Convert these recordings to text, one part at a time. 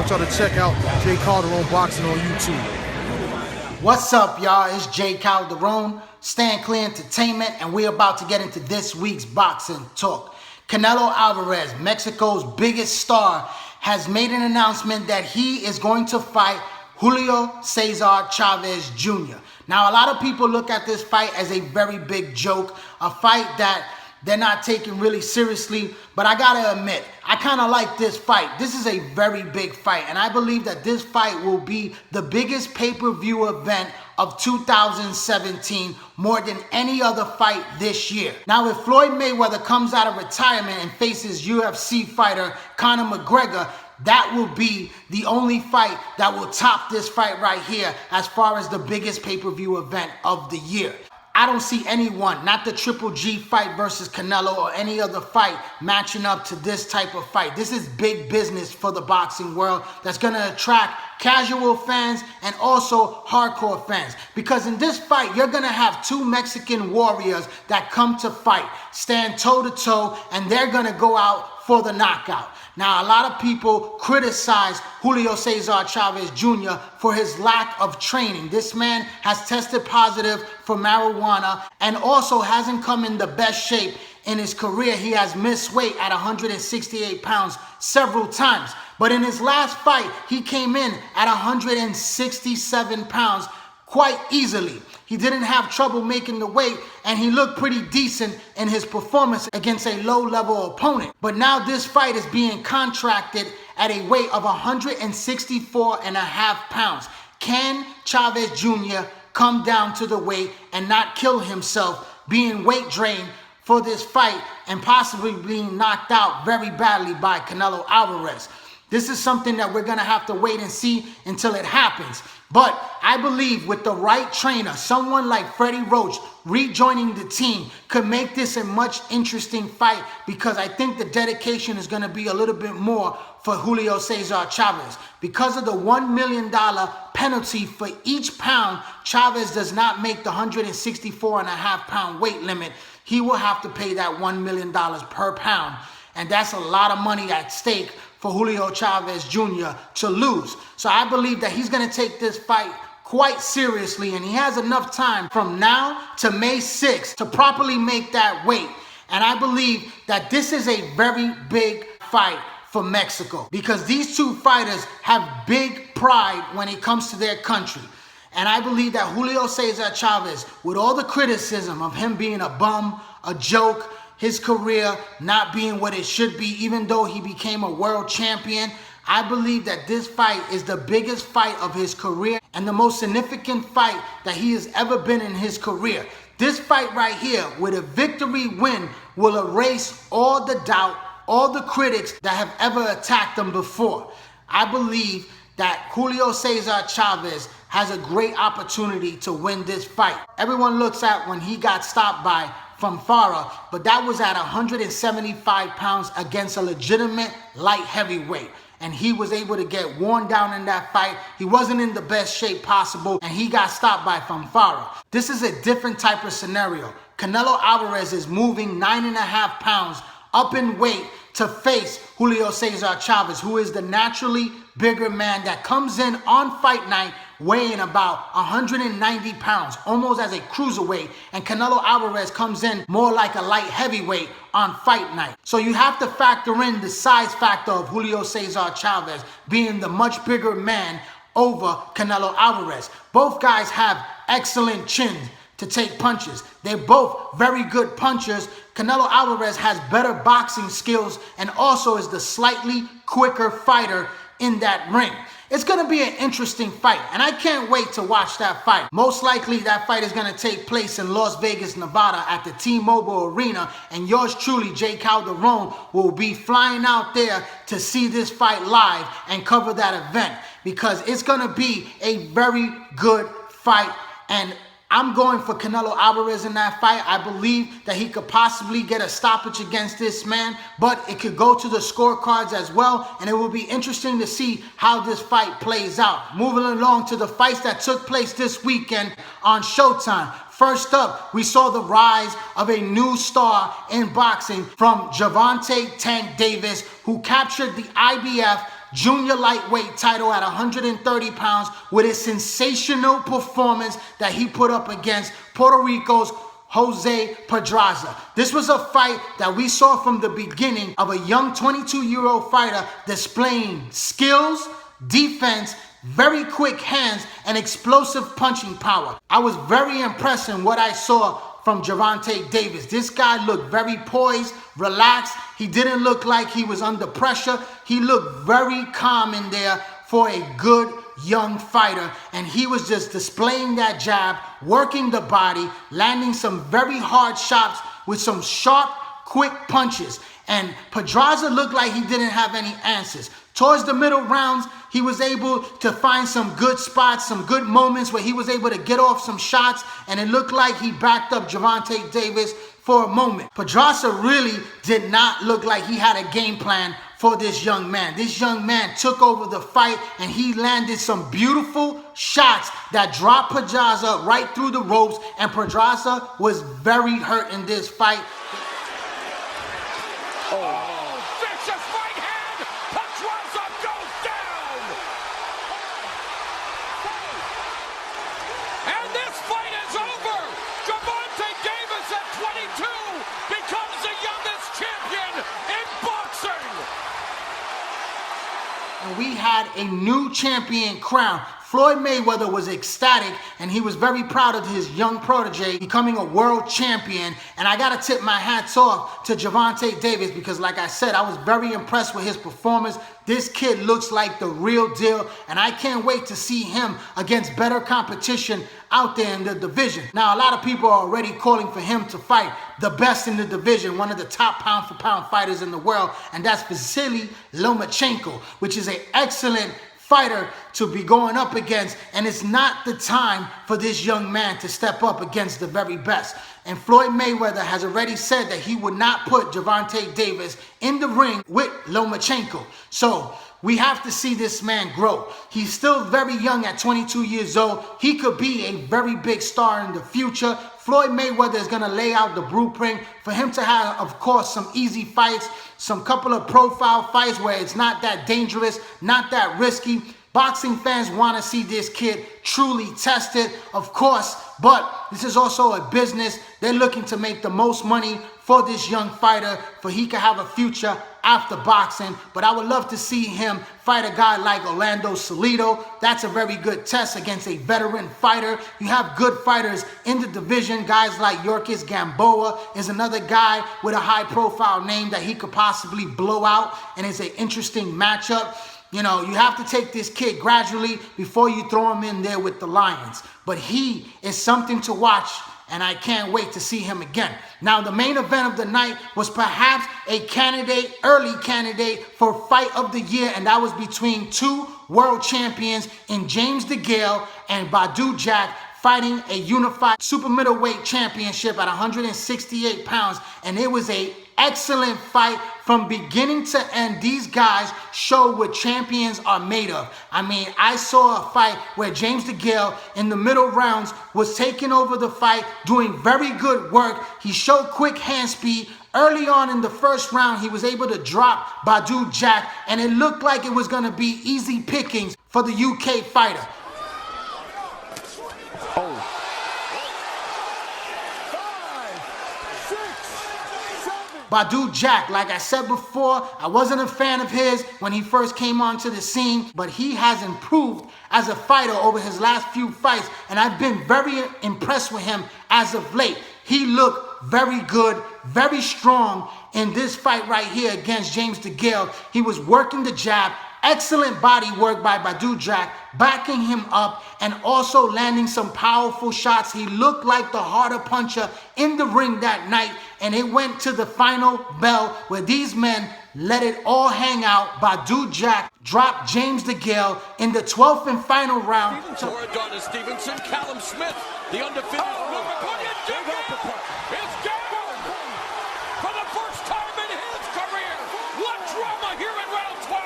want y'all to check out Jay Calderon Boxing on YouTube. What's up, y'all? It's Jay Calderon, Stand Clear Entertainment, and we're about to get into this week's boxing talk. Canelo Alvarez, Mexico's biggest star, has made an announcement that he is going to fight Julio Cesar Chavez Jr. Now, a lot of people look at this fight as a very big joke, a fight that they're not taking really seriously, but I gotta admit, I kind of like this fight. This is a very big fight, and I believe that this fight will be the biggest pay-per-view event of 2017, more than any other fight this year. Now, if Floyd Mayweather comes out of retirement and faces UFC fighter Conor McGregor, that will be the only fight that will top this fight right here as far as the biggest pay-per-view event of the year. I don't see anyone, not the Triple G fight versus Canelo or any other fight, matching up to this type of fight. This is big business for the boxing world that's going to attract casual fans and also hardcore fans. Because in this fight, you're going to have two Mexican warriors that come to fight, stand toe-to-toe, and they're going to go out for the knockout. Now, a lot of people criticize Julio Cesar Chavez Jr. for his lack of training. This man has tested positive for marijuana and also hasn't come in the best shape in his career. He has missed weight at 168 pounds several times. But in his last fight, he came in at 167 pounds quite easily. He didn't have trouble making the weight, and he looked pretty decent in his performance against a low-level opponent. But now this fight is being contracted at a weight of 164.5 pounds. Can Chavez Jr. come down to the weight and not kill himself, being weight drained for this fight and possibly being knocked out very badly by Canelo Alvarez? This is something that we're going to have to wait and see until it happens. But I believe with the right trainer, someone like Freddie Roach rejoining the team could make this a much interesting fight, because I think the dedication is going to be a little bit more for Julio Cesar Chavez. Because of the $1 million penalty for each pound Chavez does not make the 164.5 pound weight limit, he will have to pay that $1 million per pound. And that's a lot of money at stake for Julio Chavez Jr. to lose. So I believe that he's going to take this fight quite seriously, and he has enough time from now to May 6th to properly make that weight. And I believe that this is a very big fight for Mexico, because these two fighters have big pride when it comes to their country. And I believe that Julio Cesar Chavez, with all the criticism of him being a bum, a joke, his career not being what it should be, even though he became a world champion, I believe that this fight is the biggest fight of his career and the most significant fight that he has ever been in his career. This fight right here, with a victory win, will erase all the doubt, all the critics that have ever attacked him before. I believe that Julio Cesar Chavez has a great opportunity to win this fight. Everyone looks at when he got stopped by Farah, but that was at 175 pounds against a legitimate light heavyweight. And he was able to get worn down in that fight. He wasn't in the best shape possible, and he got stopped by Farah. This is a different type of scenario. Canelo Alvarez is moving 9.5 pounds up in weight to face Julio Cesar Chavez, who is the naturally bigger man that comes in on fight night weighing about 190 pounds, almost as a cruiserweight, and Canelo Alvarez comes in more like a light heavyweight on fight night. So you have to factor in the size factor of Julio Cesar Chavez being the much bigger man over Canelo Alvarez. Both guys have excellent chins to take punches. They're both very good punchers. Canelo Alvarez has better boxing skills and also is the slightly quicker fighter in that ring. It's going to be an interesting fight, and I can't wait to watch that fight. Most likely that fight is going to take place in Las Vegas, Nevada at the T-Mobile Arena, and yours truly, Jay Calderon, will be flying out there to see this fight live and cover that event, because it's going to be a very good fight. And I'm going for Canelo Alvarez in that fight. I believe that he could possibly get a stoppage against this man, but it could go to the scorecards as well, and it will be interesting to see how this fight plays out. Moving along to the fights that took place this weekend on Showtime. First up, we saw the rise of a new star in boxing from Gervonta Tank Davis, who captured the IBF junior lightweight title at 130 pounds with a sensational performance that he put up against Puerto Rico's Jose Pedraza. This was a fight that we saw from the beginning of a young 22-year-old fighter displaying skills, defense, very quick hands, and explosive punching power. I was very impressed in what I saw from Gervonta Davis. This guy looked very poised, relaxed. He didn't look like he was under pressure. He looked very calm in there for a good young fighter, and he was just displaying that jab, working the body, landing some very hard shots with some sharp, quick punches. And Pedraza looked like he didn't have any answers. Towards the middle rounds, he was able to find some good spots, some good moments where he was able to get off some shots, and it looked like he backed up Gervonta Davis for a moment. Pedraza really did not look like he had a game plan for this young man. This young man took over the fight, and he landed some beautiful shots that dropped Pedraza right through the ropes, and Pedraza was very hurt in this fight. Vicious right hand! Pedraza goes down! And this fight is over! Gervonta Davis at 22 becomes the youngest champion in boxing! And we had a new champion crowned. Floyd Mayweather was ecstatic, and he was very proud of his young protege becoming a world champion. And I gotta tip my hats off to Gervonta Davis because, like I said, I was very impressed with his performance. This kid looks like the real deal, and I can't wait to see him against better competition out there in the division. Now, a lot of people are already calling for him to fight the best in the division, one of the top pound-for-pound fighters in the world, and that's Vasily Lomachenko, which is an excellent fighter to be going up against, and it's not the time for this young man to step up against the very best. And Floyd Mayweather has already said that he would not put Gervonta Davis in the ring with Lomachenko. So we have to see this man grow. He's still very young at 22 years old. He could be a very big star in the future. Floyd Mayweather is going to lay out the blueprint for him to have, of course, some easy fights, some couple of profile fights where it's not that dangerous, not that risky. Boxing fans want to see this kid truly tested, of course, but this is also a business. They're looking to make the most money for this young fighter, for he can have a future after boxing. But I would love to see him fight a guy like Orlando Salido. That's a very good test against a veteran fighter. You have good fighters in the division. Guys like Yorkis Gamboa is another guy with a high-profile name that he could possibly blow out, and it's an interesting matchup. You know, you have to take this kid gradually before you throw him in there with the Lions. But he is something to watch, and I can't wait to see him again. Now, the main event of the night was perhaps a candidate, early candidate for fight of the year, and that was between two world champions in James DeGale and Badou Jack, fighting a unified super middleweight championship at 168 pounds. And it was an excellent fight from beginning to end. These guys show what champions are made of. I mean, I saw a fight where James DeGale in the middle rounds was taking over the fight, doing very good work. He showed quick hand speed. Early on in the first round, he was able to drop Badou Jack, and it looked like it was going to be easy pickings for the UK fighter. Badou Jack, like I said before, I wasn't a fan of his when he first came onto the scene, but he has improved as a fighter over his last few fights, and I've been very impressed with him as of late. He looked very good, very strong in this fight right here against James DeGale. He was working the jab, excellent body work by Badou Jack, backing him up and also landing some powerful shots. He looked like the harder puncher in the ring that night, and it went to the final bell where these men let it all hang out. Badou Jack dropped James DeGale in the 12th and final round. Oregon Stevenson, Callum Smith, the undefeated. It's down for the first time in his career. What drama here in round 12.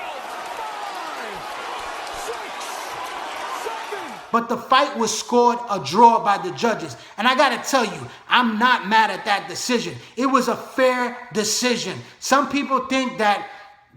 But the fight was scored a draw by the judges. And I got to tell you, I'm not mad at that decision. It was a fair decision. Some people think that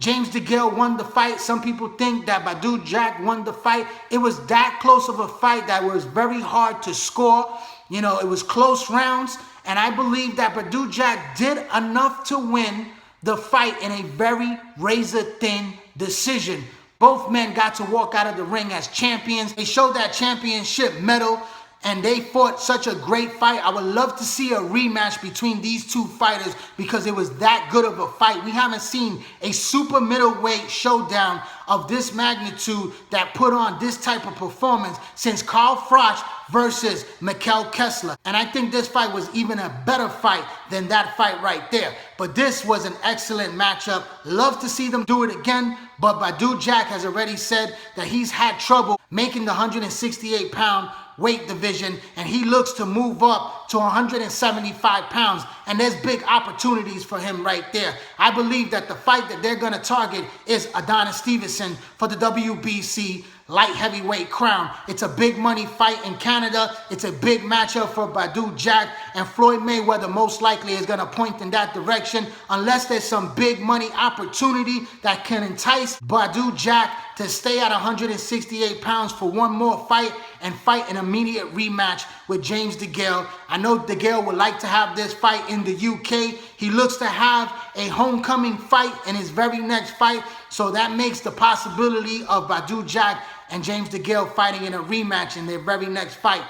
James DeGale won the fight. Some people think that Badou Jack won the fight. It was that close of a fight that was very hard to score. You know, it was close rounds. And I believe that Badou Jack did enough to win the fight in a very razor-thin decision. Both men got to walk out of the ring as champions. They showed that championship medal, and they fought such a great fight. I would love to see a rematch between these two fighters because it was that good of a fight. We haven't seen a super middleweight showdown of this magnitude that put on this type of performance since Carl Froch versus Mikel Kessler. And I think this fight was even a better fight than that fight right there. But this was an excellent matchup. Love to see them do it again. But Badou Jack has already said that he's had trouble making the 168-pound weight division, and he looks to move up to 175 pounds, and there's big opportunities for him right there. I believe that the fight that they're going to target is Adonis Stevenson for the WBC light heavyweight crown. It's a big money fight in Canada. It's a big matchup for Badou Jack, and Floyd Mayweather most likely is going to point in that direction unless there's some big money opportunity that can entice Badou Jack to stay at 168 pounds for one more fight and fight an immediate rematch with James DeGale. I know DeGale would like to have this fight in the UK. He looks to have a homecoming fight in his very next fight, so that makes the possibility of Badou Jack and James DeGale fighting in a rematch in their very next fight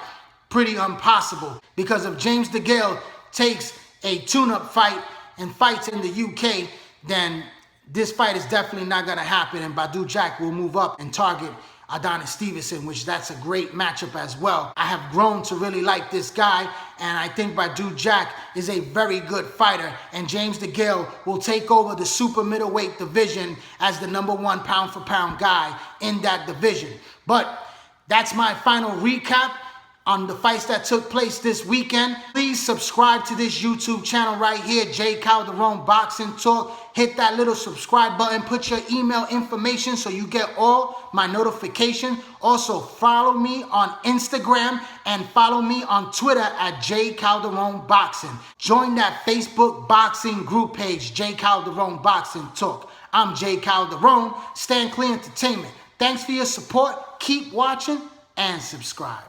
pretty impossible. Because if James DeGale takes a tune-up fight and fights in the UK, then this fight is definitely not going to happen, and Badou Jack will move up and target Adonis Stevenson, which that's a great matchup as well. I have grown to really like this guy, and I think Badou Jack is a very good fighter, and James DeGale will take over the super middleweight division as the #1 pound-for-pound guy in that division. But that's my final recap on the fights that took place this weekend. Please subscribe to this YouTube channel right here, J. Calderon Boxing Talk. Hit that little subscribe button. Put your email information so you get all my notifications. Also, follow me on Instagram and follow me on Twitter at J. Calderon Boxing. Join that Facebook boxing group page, J. Calderon Boxing Talk. I'm J. Calderon, Stand Clear Entertainment. Thanks for your support. Keep watching and subscribe.